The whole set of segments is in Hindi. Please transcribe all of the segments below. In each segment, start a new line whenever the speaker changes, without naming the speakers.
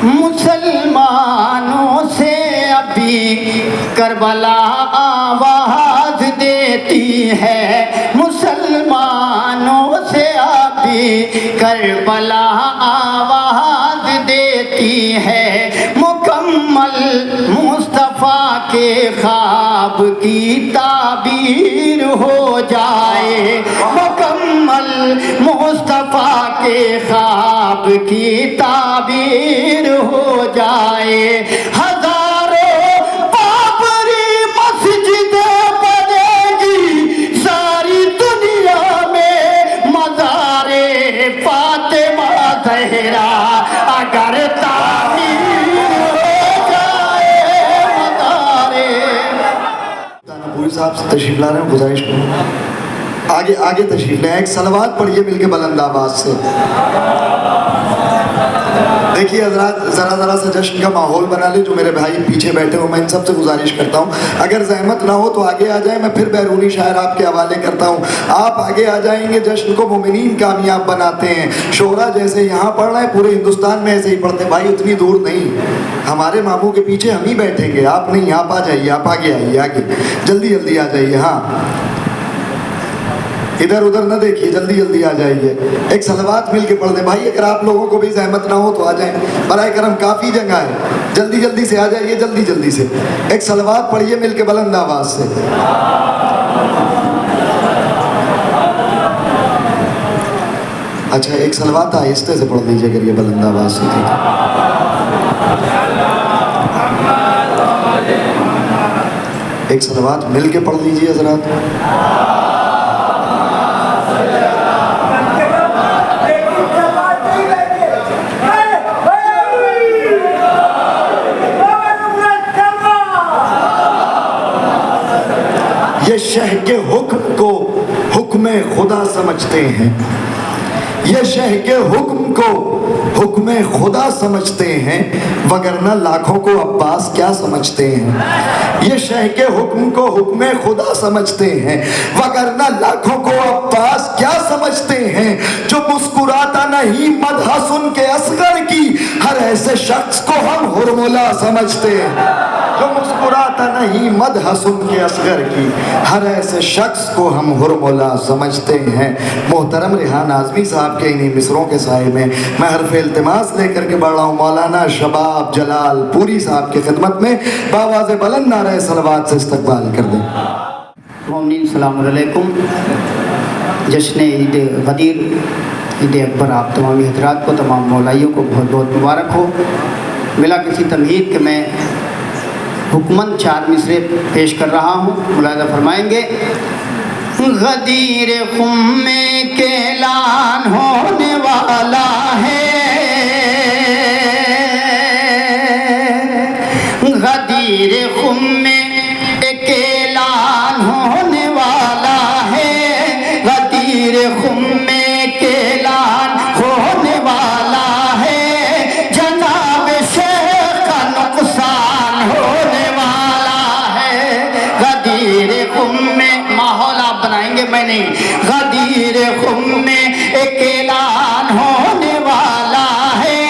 मुसलमानों से अभी करबला आवाज देती है, मुसलमानों से अभी करबला आवाज देती है। मुकम्मल मुस्तफ़ा के ख्वाब की ताबीर हो जाए, मुकम्मल मुस्तफ़ा के ख्वाब की ताबीर हो जाए। हजारों बाबरी मस्जिदें बनेगी सारी दुनिया में, मज़ारे फातिमा ज़हरा अगर तामीर हो जाए, मज़ारे।
पूरी साहब से तशरीफ ला रहे हैं, गुजारिश करूँ आगे आगे तशरीफ लें। एक सलवात पढ़िए मिलके बुलंद आवाज से। देखिए हज़रात, ज़रा सा जश्न का माहौल बना ले। जो मेरे भाई पीछे बैठे हो, मैं इन सब से गुजारिश करता हूँ, अगर जहमत ना हो तो आगे आ जाए। मैं फिर बैरूनी शायर आपके हवाले करता हूँ, आप आगे आ जाएंगे। जश्न को मोमिनीन कामयाब बनाते हैं। शोरा जैसे यहाँ पढ़ रहे हैं, पूरे हिंदुस्तान में ऐसे ही पढ़ते हैं। भाई उतनी दूर नहीं, हमारे मामू के पीछे हम ही बैठेंगे, आप नहीं। आप आ जाइए, आप आगे आइए, आगे जल्दी जल्दी आ जाइए। हाँ, इधर उधर न देखिए, जल्दी जल्दी आ जाइए। एक सलवात मिल के पढ़ दें भाई, अगर आप लोगों को भी जहमत ना हो तो आ जाएं। बराए करम काफ़ी जगह है, जल्दी जल्दी से आ जाइए, जल्दी जल्दी से। एक सलवात पढ़िए मिल के बुलंद आवाज से। अच्छा, एक सलवात आहिस्ते से पढ़ दीजिए अगर ये बुलंद आवाज से, ठीक है। एक सलवात मिल के पढ़ लीजिए हज़रात। ये शह के हुक्म को हुक्म खुदा समझते हैं, ये शह के हुक्म को हुक्म खुदा समझते हैं, वगरना लाखों को अब्बास क्या समझते हैं। ये शह के हुक्म को हुक्म खुदा समझते हैं, वगरना लाखों को अब्बास क्या समझते हैं। जो मुस्कुराता नहीं मदह सुन के असगर की, हर ऐसे शख्स को हम हुर्मुला समझते हैं। जो मुस्कुराता नहीं मदह सुन के असगर की, हर ऐसे शख्स को हम हुर्मुला समझते हैं। मोहतरम रेहान आज़मी साहब के इन्हीं मिसरों के साए में मैं हरफ इल्तिमास लेकर के बढ़ रहा हूँ। मौलाना शबाब जलाल पूरी साहब की खिदमत में बावाज़े बुलंद नारे सलवात से इस्तकबाल कर दें।
मोमिनीन सलाम अलैकुम। जश्न ईद गदीर, ईद अकबर आप तमाम हज़रात को, तमाम मौलाइयों को बहुत बहुत मुबारक हो। मिला किसी तमहीद के मैं हुक्मन 4 मिसरे पेश कर रहा हूँ, मुलाहिज़ा फरमाएंगे। गदीर खुम में के ऐलान होने वाला है, गदीर खुम में एक ऐलान होने वाला है, गदीर खुम में एक ऐलान होने वाला है। जनाब शेख का नुकसान होने वाला है, गदीर खुम में। माहौल आप बनाएंगे, मैं नहीं। गदीर खुम में एक ऐलान होने वाला है,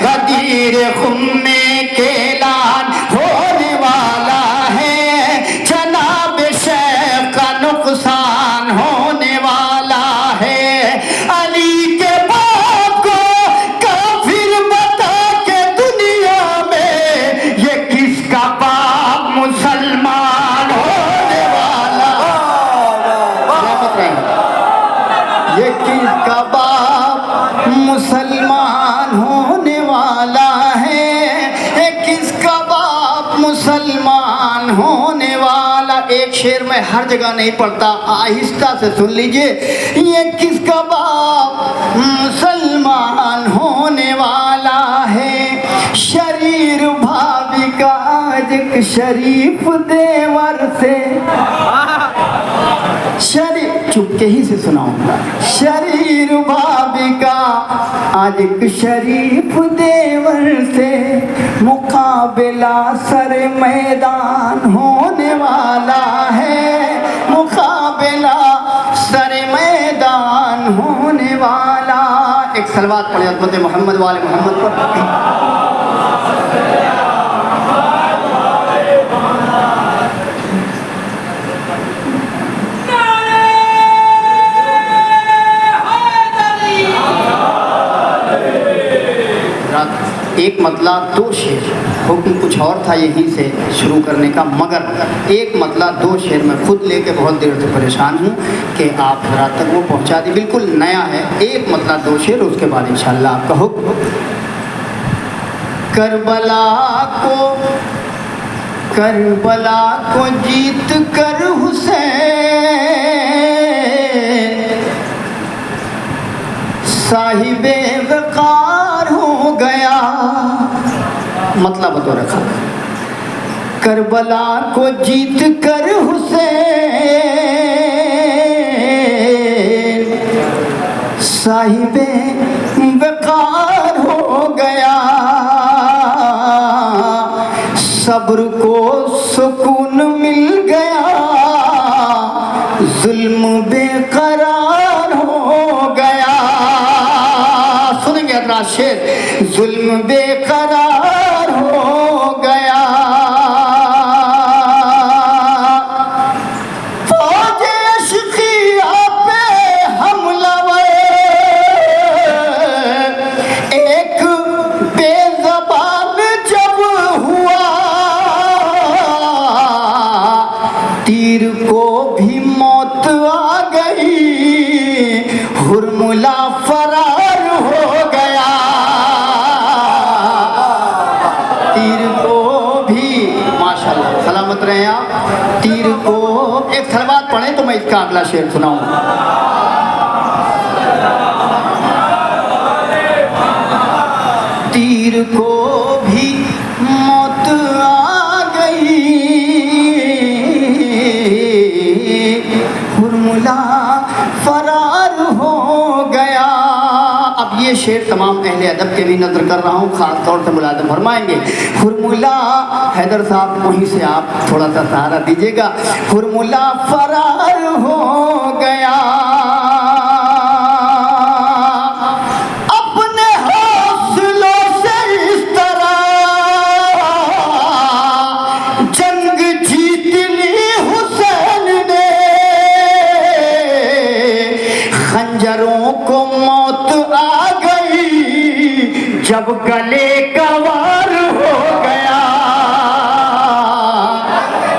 गदीर खुम में एक ऐलान होने वाला है। जनाब शेख का नुकसान होने वाला है। अली के बाप को काफिर बता के दुनिया में, ये किसका बाप मुसलमान होने वाला। ये किसका बाप मुसलमान होने वाला है, ये किसका बाप मुसलमान होने वाला। एक शेर में हर जगह नहीं पढ़ता, आहिस्ता से सुन लीजिए। ये किसका बाप मुसलमान होने वाला है। शरीर भाभी का आज एक शरीफ देवर से, शरीर चुपके ही से सुनाऊंगा। शरीर भाभी का आज एक शरीफ देवर से, मुकाबला सर मैदान होने वाला है, मुकाबला सर मैदान होने वाला। एक सलवात पढ़े अज़मत मोहम्मद वाले मोहम्मद पर। एक मतला दो शेर, हुक्म कुछ और था यहीं से शुरू करने का, मगर एक मतला दो शेर मैं खुद लेके बहुत देर से परेशान हूँ कि आप रात तक वो पहुँचा दी, बिल्कुल नया है। एक मतला दो शेर, उसके बाद इंशाअल्लाह आपका हुक्म। करबला को जीत कर हुसैन साहिबे वक़ार हो गया। मतलब बतौर रखा, करबला को जीत कर हुसैन साहिबे वक़ार हो गया। सब्र को सुकून मिल गया, जुल्म बेकरार हो गया। सुनेंगे हज़रात शेर, जुल्म बेकरार हो गया। फौजे अश्किया पे हमलावर एक बेज़बान जब हुआ, तीर को भी मौत आ गई, हुरमुला फरार हो गया। तीर को भी, माशाल्लाह सलामत रहे आप। तीर को एक सलवात पढ़े तो मैं इसका अगला शेर सुनाऊं। तीर को भी मौत आ गई, हुरमुला फरार हो गया। अब ये शेर तमाम अहले अदब के भी नज़र कर रहा हूँ, ख़ास तौर से मुलाज़म फरमाएंगे। हुरमुला हैदर साहब, वहीं से आप थोड़ा सा सहारा दीजिएगा। हुरमुला फरार हो गया, अपने हौसलों से इस तरह जंग जीत ली हुसैन ने। खंजरों को मौत आ गई जब गले का वार हो गया।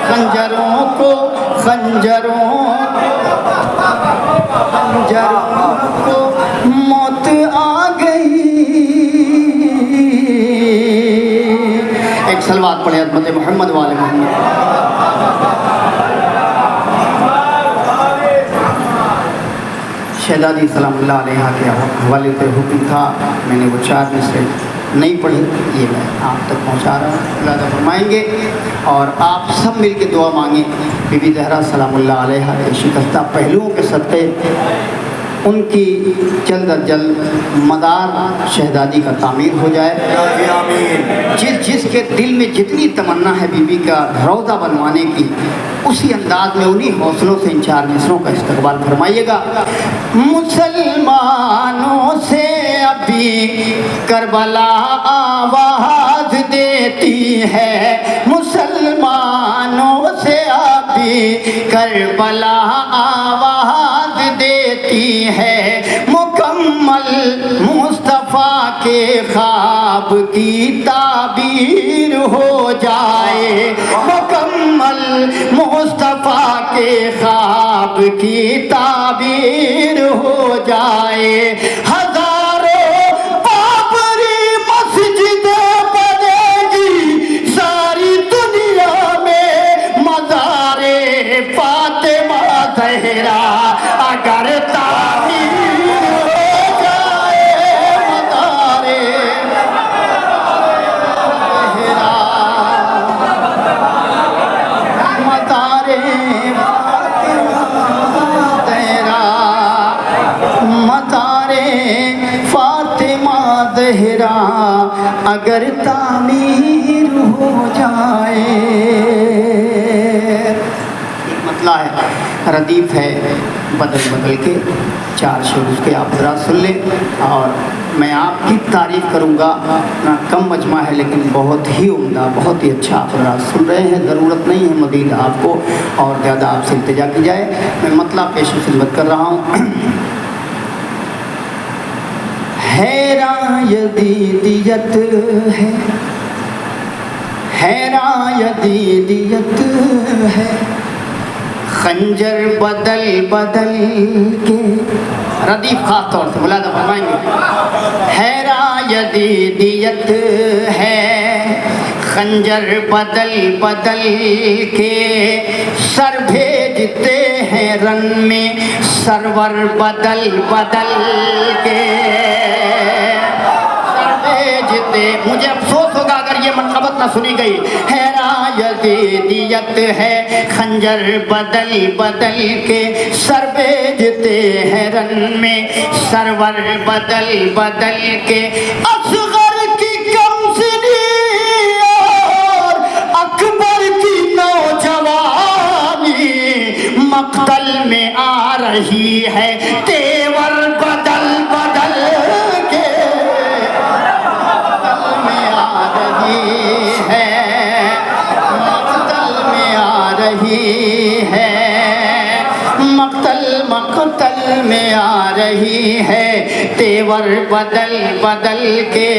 खंजरों को मौत आ गई। एक सलवात पढ़े अज़मत मोहम्मद वाले मोहम्मद। शहजादी सलामुल्लाह अलैहा के हवाले से हुक्म था, मैंने वो 4 मिसरे नहीं पढ़ी, ये मैं आप तक पहुंचा रहा हूँ, मुलाज़ा फरमाएंगे। और आप सब मिल के दुआ मांगें, बीबी ज़हरा सलामुल्लाह अलैहा के शिकस्ता पहलुओं के सत्ते उनकी जल्द अज जल्द मदार शहजादी का तामीर हो जाए। जिसके दिल में जितनी तमन्ना है बीबी का रौज़ा बनवाने की, उसी अंदाज में उन्हीं हौसलों से इन 4 मिसरों का इस्तकबाल फरमाइएगा। मुसलमानों से अभी करबला आवाज़ देती है, मुसलमानों से अभी करबला आवाज़ देती है। मुकम्मल मुस्तफ़ा के ख्वाब की ताबीर हो जाए, मुकम्मल मुस्तफ़ा के ख्वाब की ताबीर हो जाए। हजारों बाबरी मस्जिदें बनेगी सारी दुनिया में, मज़ारे फातिमा ज़हरा अगर तामीर हो जाए। मज़ारे ज़हरा, मज़ारे फातिमा ज़हरा अगर तामीर हो जाए। एक मतला है, रदीफ है, बदल बदल के 4 शेर उसके आप ज़रा सुन लें। और मैं आपकी तारीफ़ करूँगा, ना कम मजमा है लेकिन बहुत ही उम्दा, बहुत ही अच्छा आप ज़रा सुन रहे हैं। ज़रूरत नहीं है मज़ीद आपको और ज़्यादा आपसे इल्तिजा की जाए। मैं मतला पेश खिदमत कर रहा हूँ। हैरान यदीदियत हैरान यदीदियत है, खंजर बदल बदल के, रदीफ खास तौर से मुलादा फरमाएंगे, हैरान यदीदियत है, खंजर बदल बदल के, सर भेजते हैं रन में सरवर बदल बदल के, सर भेजते। मुझे अफसोस होगा अगर ये मनक़बत ना सुनी गई। हैरान यदीदियत है, खंजर बदल बदल के, सर भेजते हैं रन में सरवर बदल बदल के, असगर की कमसिनी और अकबर की नौजवानी मक्तल में आ रही है, तेवर बदल बदल के मक्तल में आ रही है, मक्तल में आ रही है, मक्तल में आ रही है, तेवर बदल बदल के।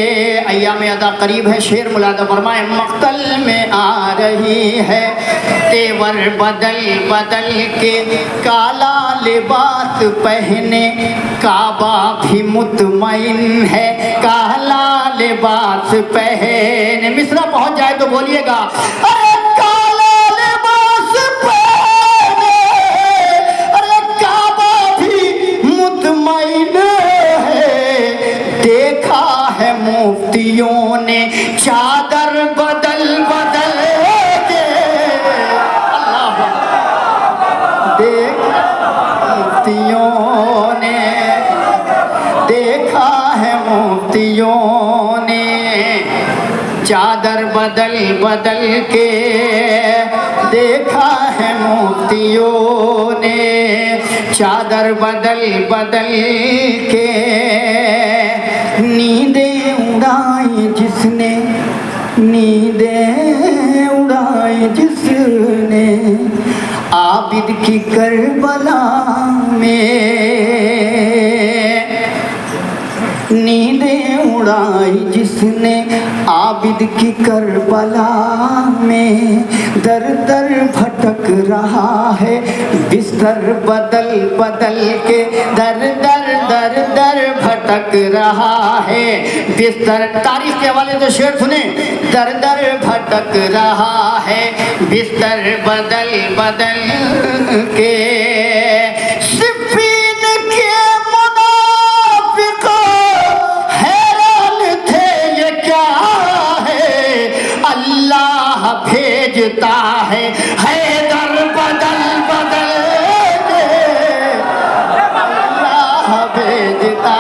अय्याम अदा करीब है, शेर मुलादा फरमाए, मक्तल में आ रही है, तेवर बदल बदल के, काला लिबास पहने काबा भी मुतमईन है, काला लिबास पहने। मिस्रा पहुंच जाए तो बोलिएगा, अरे काला लिबास पहने, अरे काबा भी मुतमईन है, देखा है मुफ्तियों ने चादर बदल बदल के, अल्लाह देखा मुफ्तियों ने, देखा है मुफ्तियों ने चादर बदल बदल के, देखा है मुफ्तियों ने चादर बदल बदल के। नींदें उड़ाई जिसने, नींदें उड़ाई जिसने आबिद की करबला में, नींदें उड़ाई जिसने आबिद की करबला में, दर दर भटक रहा है बिस्तर बदल बदल के, दर दर दर दर भटक रहा है बिस्तर। तारीख के हवाले से शेर सुने, दर दर भटक रहा है बिस्तर बदल बदल के। सिफ़ीन के मुनाफिक हैरान थे ये क्या है, अल्लाह भेजता है हैदर बदल बदल के, अल्लाह भेजता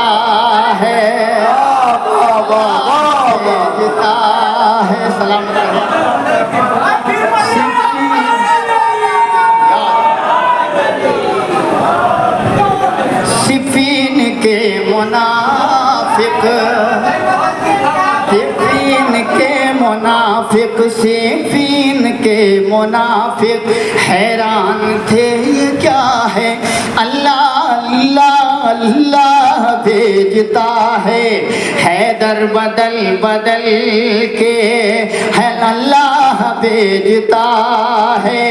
है, भेजता है। सलाम सिफ़ीन के मुनाफिक, सिफ़ीन के मुनाफिक, सिफ़ीन के मुनाफिक हैरान थे ये क्या है, अल्लाह अल्लाह अल्लाह भेजता है हैदर बदल बदल के, है अल्लाह भेजता है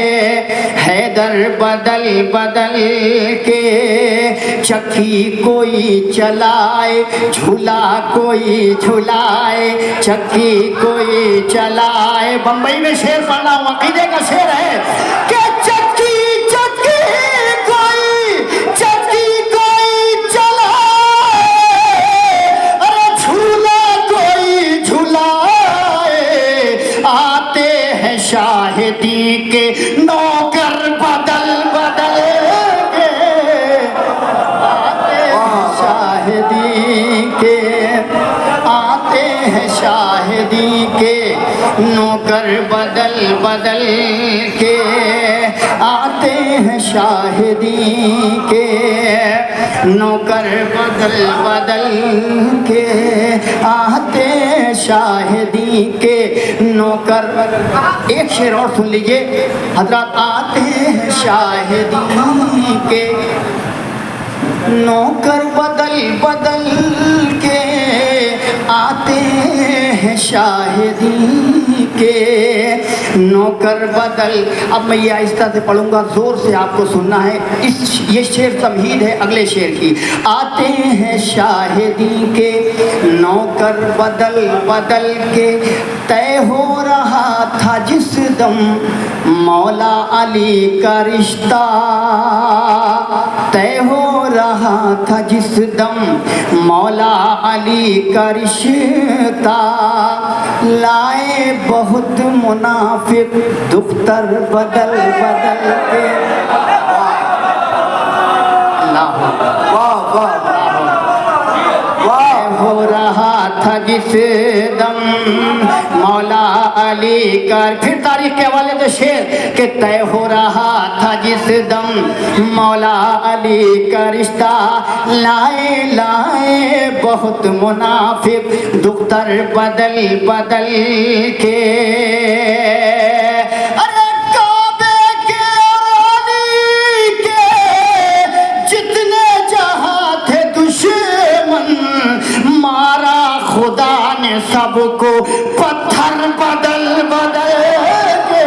हैदर बदल बदल के। चक्की कोई चलाए, झूला कोई झुलाए, चक्की कोई चलाए। बम्बई में शेर पढ़ना हूँ, अकीदे का शेर है कि चक्की चक्की कोई चलाए, अरे झूला कोई झुलाए, आते हैं शाहिदी के नौकर बदल बदल के, आते हैं शाहिदी के, आते हैं शाहिदी के नौकर बदल बदल के, आते हैं शाहिदी के नौकर बदल बदल के, आते हैं शाहिदी के नौकर। एक शेर और सुन लीजिए हजरत, आते हैं शाहिदी के नौकर बदल बदल के, आते हैं शाहिदी के नौकर बदल। अब मैं ये आहिस्ता से पढ़ूंगा, जोर से आपको सुनना है। ये शेर तमहीद है अगले शेर की। आते हैं शाहिदी के नौकर बदल बदल के, तय हो रहा था जिस दम मौला अली का रिश्ता, तय हो रहा था जिस दम मौला अली का रिश्ता, लाए बहुत मुनाफिक दुख्तर बदल बदल के।
वाह वाह
हो रहा था जिस दम मौला अली का, फिर तारीख के हवाले से शेर के तय हो रहा था जिस दम मौला अली का रिश्ता, लाए लाए बहुत मुनाफिक दुख्तर बदल बदल के। सबको पत्थर बदल बदल के,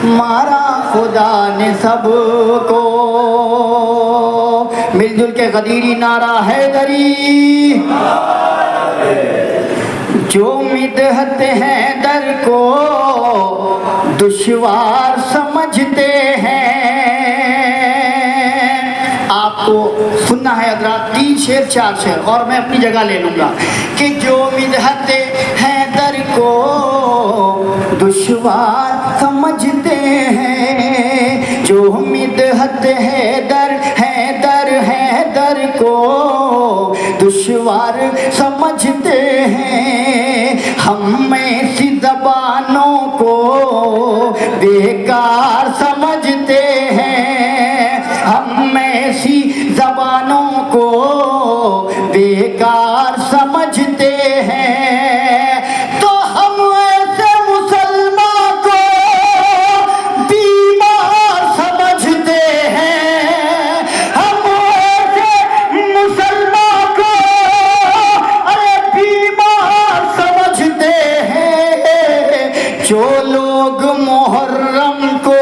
मारा खुदा ने सबको। मिलजुल के गदीरी नारा हैदरी, जो मिदहत है दर को दुश्वार समझते हैं। आपको सुनना है हज़रात, 3 शेर 4 शेर और मैं अपनी जगह ले लूँगा कि जो मिदहत है दर को दुश्वार समझते हैं, जो मिदहत है दर को दुश्वार समझते हैं। हम ऐसी ज़बानों को बेकार समझते हैं, हम ऐसी ज़बानों को बेकार समझते हैं। तो हम ऐसे मुसलमान को बीमार समझते हैं, हम ऐसे मुसलमान को अरे बीमार समझते हैं। जो लोग मुहर्रम को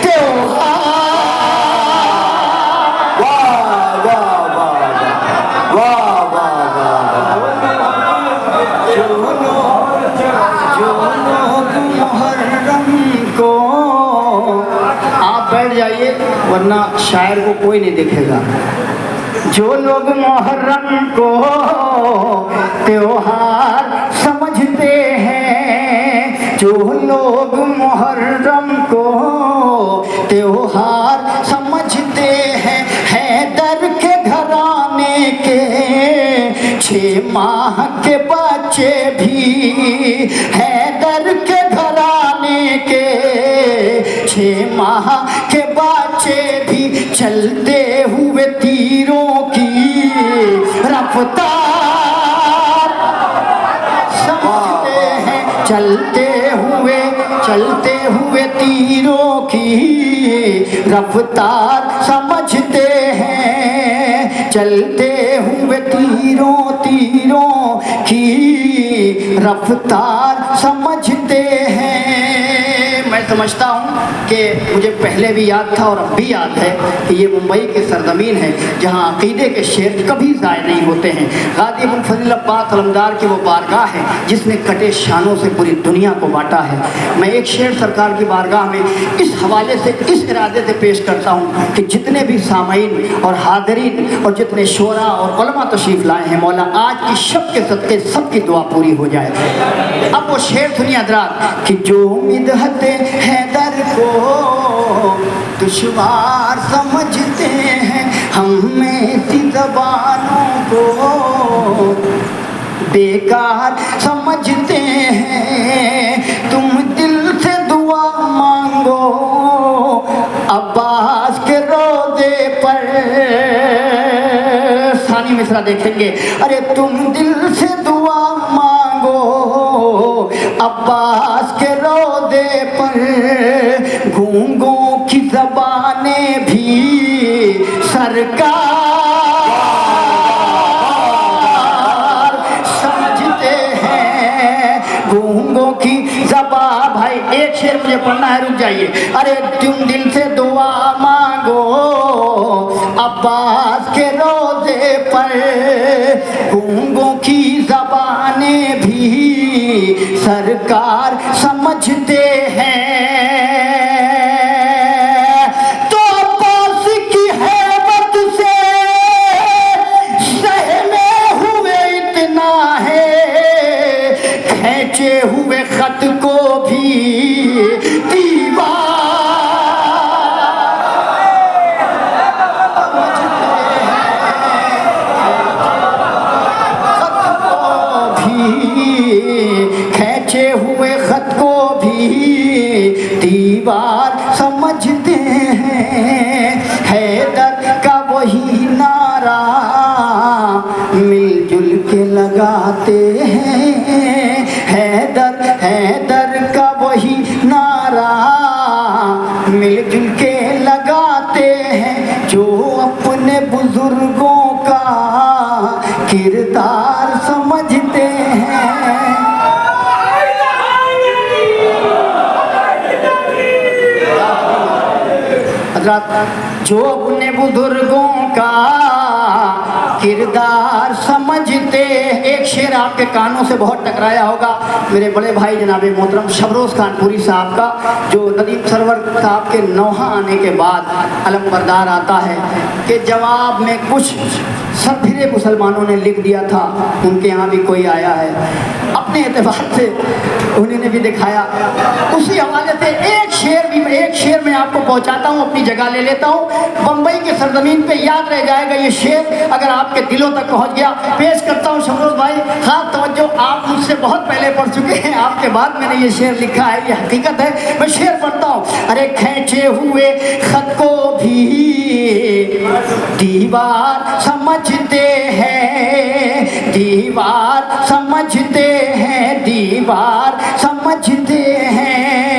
त्योहार, जाइए वरना शायर को कोई नहीं देखेगा। जो लोग मुहर्रम को त्योहार समझते हैं, जो लोग मुहर्रम को त्योहार समझते हैं, हैदर के घराने के 6 माह के बच्चे भी, हैदर के घराने के 6 माह के बच्चे भी चलते हुए तीरों की रफ्तार समझते हैं, चलते हुए तीरों की रफ्तार समझते हैं, चलते हुए तीरों की रफ्तार समझते हैं। मैं समझता हूँ कि मुझे पहले भी याद था और अब भी याद है कि ये मुंबई की सरजमीन है जहाँ अक़ीदे के शेर कभी ज़ाय नहीं होते हैं। गाज़ी अबुल फज़ल अब्बास अलमदार की वो बारगाह है जिसने कटे शानों से पूरी दुनिया को बांटा है। मैं एक शेर सरकार की बारगाह में इस हवाले से, इस इरादे से पेश करता हूँ कि जितने भी सामाईन और हाज़रीन और जितने शोरा और उलमा तशरीफ़ लाए हैं, मौला आज की शब के सदक़े सबकी दुआ पूरी हो जाए। अब वो शेर सुनिए हज़रात कि जो मिदहत हैदर को दुश्वार समझते हैं, हम ऐसी ज़बानों को बेकार समझते हैं। तुम दिल से दुआ मांगो अब्बास के रोज़े पर, सानी मिसरा देखेंगे। अरे तुम दिल से दुआ मांगो अब्बास के रोज़े पर, पर गूंगों की ज़बानें भी सरकार समझते हैं। गूंगों की ज़बान, भाई एक शेर मुझे पढ़ना है, रुक जाइए। अरे तुम दिल से दुआ मांगो अब्बास के रोज़े पर, गूंगों की ज़बानें भी सरकार समझते हैं। तो अब्बास की हैबत से सहमे हुए इतना है, खींचे हुए खत को भी दीवार खींचे हुए खत को भी दीवार समझते हैं। हैदर का वही नारा मिलजुल के लगाते हैं। हैदर हैदर का वही नारा मिलजुल के लगाते हैं, जो अपने बुजुर्गों का किरदार समझते हैं। जो अपने बुजुर्गों का किरदार समझते। एक शेर आपके कानों से बहुत टकराया होगा, मेरे बड़े भाई जनाब मोहतरम शबरोज़ खानपुरी साहब का, जो नदीम सरवर साहब के नौहा आने के बाद अलमबरदार आता है कि जवाब में कुछ सभ्य मुसलमानों ने लिख दिया था, उनके यहाँ भी कोई आया है, अपने एतबार से उन्होंने भी दिखाया। उसी हवाले से एक शेर मैं आपको पहुँचाता हूँ, अपनी जगह ले लेता हूँ। बम्बई के सरजमीन पे याद रह जाएगा ये शेर, अगर आपके दिलों तक पहुँच गया। पेश करता हूँ शबरोज़ भाई, खास तवज्जो, आप मुझसे बहुत पहले पढ़ चुके हैं, आपके बाद मैंने ये शेर लिखा है, ये हकीकत है। मैं शेर पढ़ता हूँ। अरे खींचे हुए खत को भी दीवार समझते हैं, दीवार समझते हैं, दीवार समझते हैं।